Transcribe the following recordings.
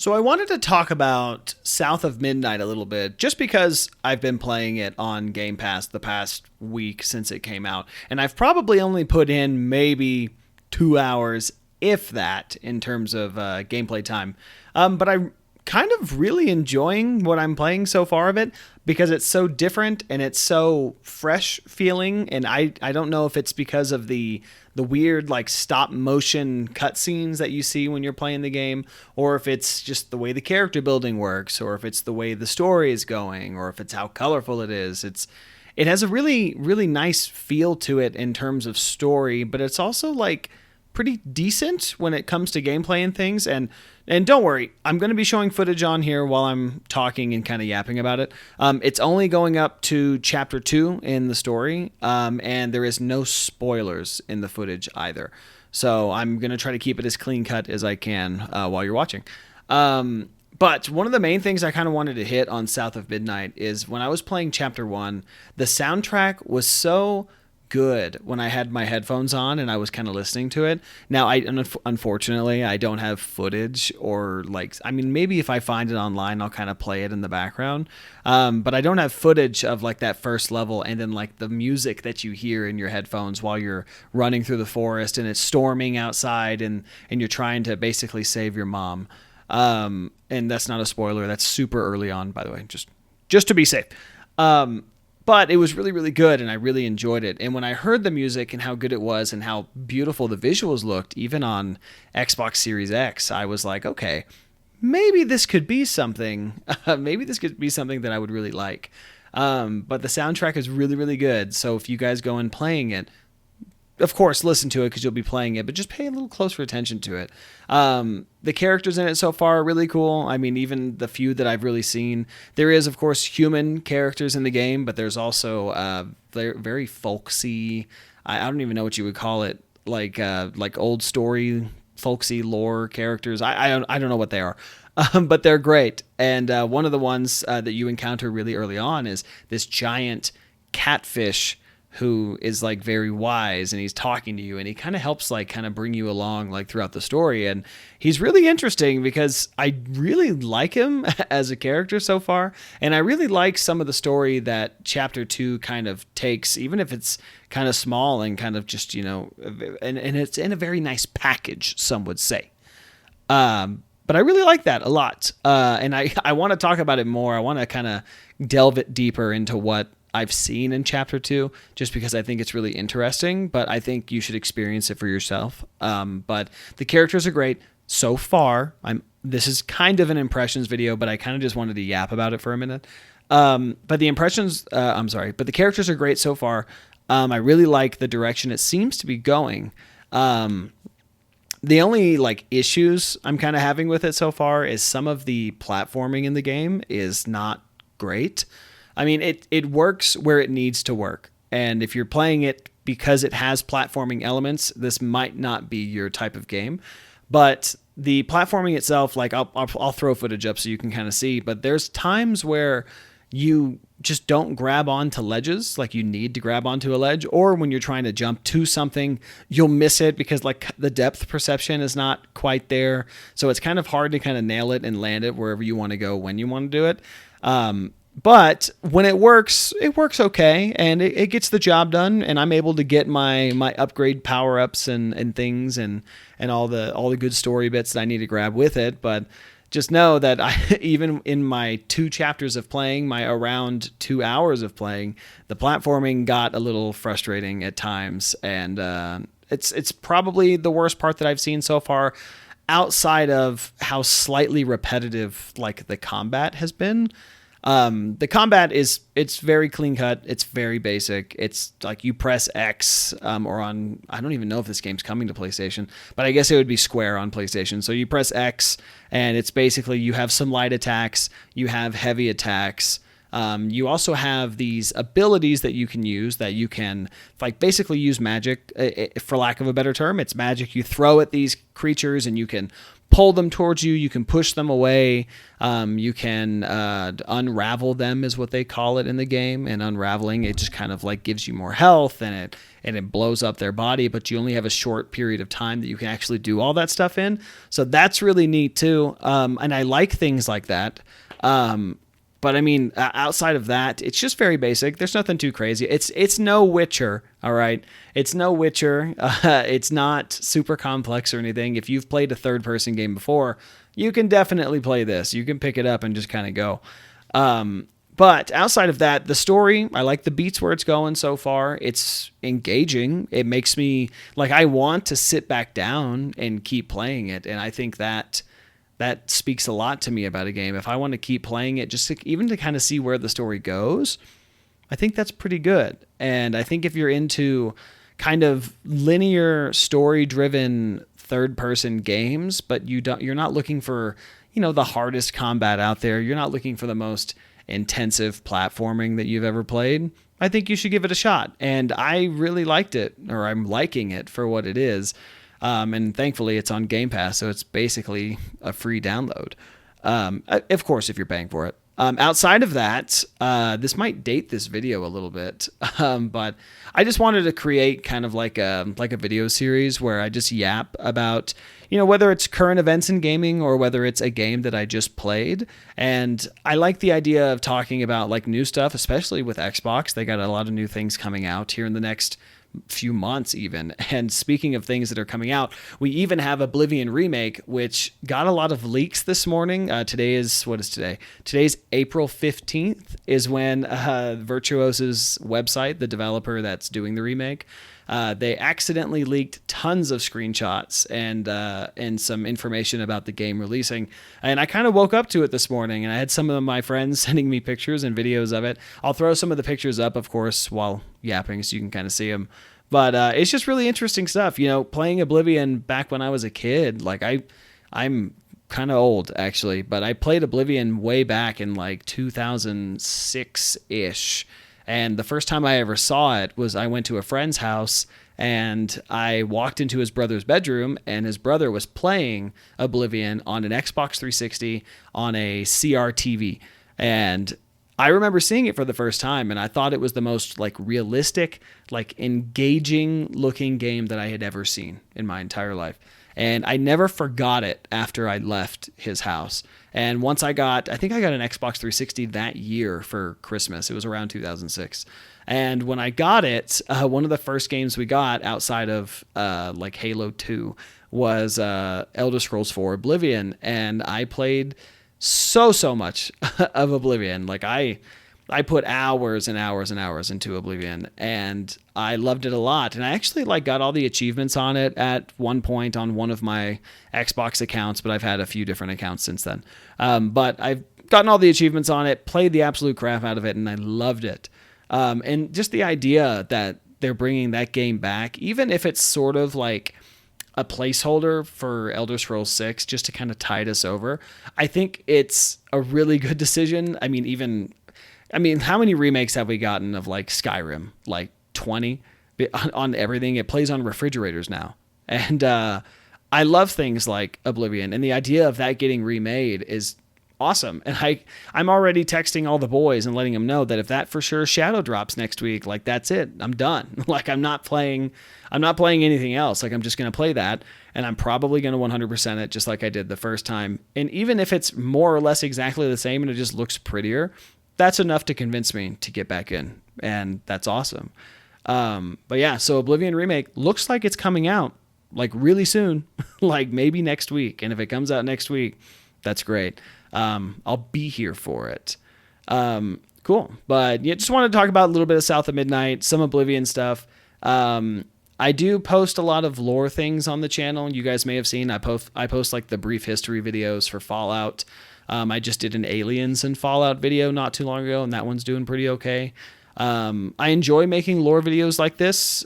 So I wanted to talk about South of Midnight a little bit, just because I've been playing it on Game Pass the past week since it came out, and I've probably only put in maybe 2 hours, if that, in terms of gameplay time. But I'm kind of really enjoying what I'm playing so far of it because it's so different and it's so fresh feeling, and I don't know if it's because of the weird like stop motion cutscenes that you see when you're playing the game, or if it's just the way the character building works, or if it's the way the story is going, or if it's how colorful it is. It has a really nice feel to it in terms of story, but it's also like pretty decent when it comes to gameplay and things. And don't worry, I'm going to be showing footage on here while I'm talking and kind of yapping about it. It's only going up to chapter 2 in the story, and there is no spoilers in the footage either. So I'm going to try to keep it as clean cut as I can while you're watching. But one of the main things I kind of wanted to hit on South of Midnight is when I was playing chapter 1, the soundtrack was so good when I had my headphones on and I was kind of listening to it. Now, unfortunately, I don't have footage, or like, I mean, maybe if I find it online, I'll kind of play it in the background. But I don't have footage of like that first level and then like the music that you hear in your headphones while you're running through the forest and it's storming outside and you're trying to basically save your mom. And that's not a spoiler. That's super early on, by the way, just to be safe. But it was really good, and I really enjoyed it. And when I heard the music and how good it was and how beautiful the visuals looked, even on Xbox Series X, I was like, okay, maybe this could be something. Maybe this could be something that I would really like. But the soundtrack is really good. So if you guys go in playing it, of course, listen to it because you'll be playing it, but just pay a little closer attention to it. The characters in it so far are really cool. I mean, even the few that I've really seen. There is, of course, human characters in the game, but there's also very folksy. I don't even know what you would call it, like old story, folksy lore characters. I don't know what they are, but they're great. And one of the ones that you encounter really early on is this giant catfish who is like very wise, and he's talking to you, and he kind of helps like kind of bring you along like throughout the story. And he's really interesting because I really like him as a character so far, and I really like some of the story that chapter 2 kind of takes, even if it's kind of small and kind of just, you know, and it's in a very nice package, some would say. But I really like that a lot. And I want to talk about it more. I want to kind of delve it deeper into what I've seen in chapter 2, just because I think it's really interesting, but I think you should experience it for yourself. But the characters are great so far. This is kind of an impressions video, but I kind of just wanted to yap about it for a minute. But the characters are great so far. I really like the direction it seems to be going. The only like issues I'm kind of having with it so far is some of the platforming in the game is not great. I mean, it works where it needs to work. And if you're playing it because it has platforming elements, this might not be your type of game. But the platforming itself, like I'll throw footage up so you can kind of see, but there's times where you just don't grab onto ledges like you need to grab onto a ledge, or when you're trying to jump to something, you'll miss it because like the depth perception is not quite there. So it's kind of hard to kind of nail it and land it wherever you want to go when you want to do it. But when it works okay, and it gets the job done, and I'm able to get my upgrade power-ups and things and all the good story bits that I need to grab with it. But just know that even in my 2 chapters of playing, my around 2 hours of playing, the platforming got a little frustrating at times, and it's probably the worst part that I've seen so far, outside of how slightly repetitive like the combat has been. The combat it's very clean cut. It's very basic. It's like you press X, or on, I don't even know if this game's coming to PlayStation, but I guess it would be Square on PlayStation. So you press X and it's basically, you have some light attacks, you have heavy attacks. You also have these abilities that you can use that you can like basically use magic, for lack of a better term. It's magic you throw at these creatures and you can pull them towards you. You can push them away. You can unravel them, is what they call it in the game. And unraveling, it just kind of like gives you more health, and it blows up their body. But you only have a short period of time that you can actually do all that stuff in. So that's really neat too. And I like things like that. But I mean, outside of that, it's just very basic. There's nothing too crazy. It's no Witcher, all right? It's no Witcher. It's not super complex or anything. If you've played a third-person game before, you can definitely play this. You can pick it up and just kind of go. But outside of that, the story, I like the beats where it's going so far. It's engaging. It makes me, like, I want to sit back down and keep playing it, and I think that speaks a lot to me about a game. If I want to keep playing it, even to kind of see where the story goes, I think that's pretty good. And I think if you're into kind of linear story-driven third-person games, but you're not looking for, the hardest combat out there, you're not looking for the most intensive platforming that you've ever played, I think you should give it a shot. And I really liked it, or I'm liking it for what it is. And thankfully it's on Game Pass, so it's basically a free download. Of course, if you're paying for it. Outside of that, this might date this video a little bit, but I just wanted to create kind of like a video series where I just yap about, whether it's current events in gaming or whether it's a game that I just played. And I like the idea of talking about like new stuff, especially with Xbox. They got a lot of new things coming out here in the next few months even. And speaking of things that are coming out, we even have Oblivion Remake, which got a lot of leaks this morning. What is today? Today's April 15th is when Virtuoso's website, the developer that's doing the remake, they accidentally leaked tons of screenshots and some information about the game releasing. And I kind of woke up to it this morning, and I had some of my friends sending me pictures and videos of it. I'll throw some of the pictures up, of course, while yapping so you can kind of see them. But it's just really interesting stuff. Playing Oblivion back when I was a kid, like I'm kind of old actually, but I played Oblivion way back in like 2006-ish. And the first time I ever saw it was I went to a friend's house and I walked into his brother's bedroom, and his brother was playing Oblivion on an Xbox 360 on a CRTV. And I remember seeing it for the first time, and I thought it was the most like realistic, like engaging looking game that I had ever seen in my entire life. And I never forgot it after I left his house. And once I think I got an Xbox 360 that year for Christmas. It was around 2006. And when I got it, one of the first games we got outside of like Halo 2 was Elder Scrolls 4 Oblivion. And I played so much of Oblivion. Like I put hours and hours and hours into Oblivion, and I loved it a lot. And I actually got all the achievements on it at one point on one of my Xbox accounts, but I've had a few different accounts since then. But I've gotten all the achievements on it, played the absolute crap out of it, and I loved it. And just the idea that they're bringing that game back, even if it's sort of like a placeholder for Elder Scrolls 6 just to kind of tide us over, I think it's a really good decision. I mean, how many remakes have we gotten of like Skyrim? Like 20 on everything. It plays on refrigerators now. And I love things like Oblivion, and the idea of that getting remade is awesome. And I'm already texting all the boys and letting them know that if that for sure shadow drops next week, like that's it. I'm done. Like I'm not playing anything else. Like I'm just going to play that, and I'm probably going to 100% it just like I did the first time. And even if it's more or less exactly the same and it just looks prettier, that's enough to convince me to get back in, and that's awesome. But yeah, so Oblivion Remake looks like it's coming out like really soon, like maybe next week. And if it comes out next week, that's great. I'll be here for it. Cool. But yeah, just wanted to talk about a little bit of South of Midnight, some Oblivion stuff. I do post a lot of lore things on the channel. You guys may have seen, I post like the brief history videos for Fallout. I just did an Aliens and Fallout video not too long ago, and that one's doing pretty okay. I enjoy making lore videos like this.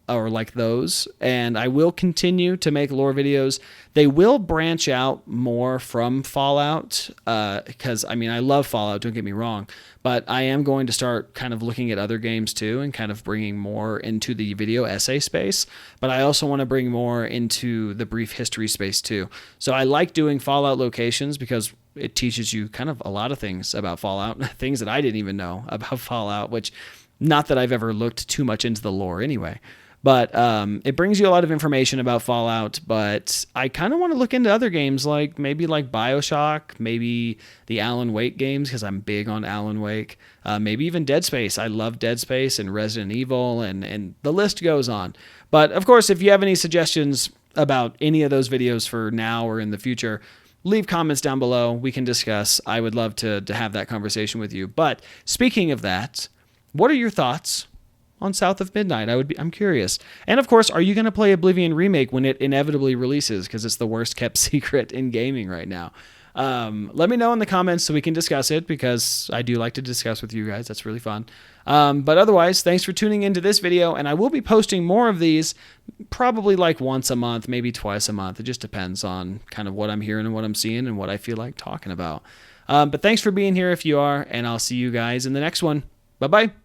or like those, and I will continue to make lore videos. They will branch out more from Fallout, because I mean, I love Fallout, don't get me wrong, but I am going to start kind of looking at other games too and kind of bringing more into the video essay space, but I also want to bring more into the brief history space too. So I like doing Fallout locations because it teaches you kind of a lot of things about Fallout, things that I didn't even know about Fallout, which, not that I've ever looked too much into the lore anyway. But it brings you a lot of information about Fallout, but I kind of want to look into other games like maybe like BioShock, maybe the Alan Wake games because I'm big on Alan Wake, maybe even Dead Space. I love Dead Space and Resident Evil, and the list goes on. But of course, if you have any suggestions about any of those videos for now or in the future, leave comments down below. We can discuss. I would love to have that conversation with you. But speaking of that, what are your thoughts on South of Midnight? I'm curious. And of course, are you going to play Oblivion Remake when it inevitably releases? Because it's the worst kept secret in gaming right now. Let me know in the comments so we can discuss it, because I do like to discuss with you guys. That's really fun. But otherwise, thanks for tuning into this video, and I will be posting more of these probably like once a month, maybe twice a month. It just depends on kind of what I'm hearing and what I'm seeing and what I feel like talking about. But thanks for being here if you are, and I'll see you guys in the next one. Bye-bye.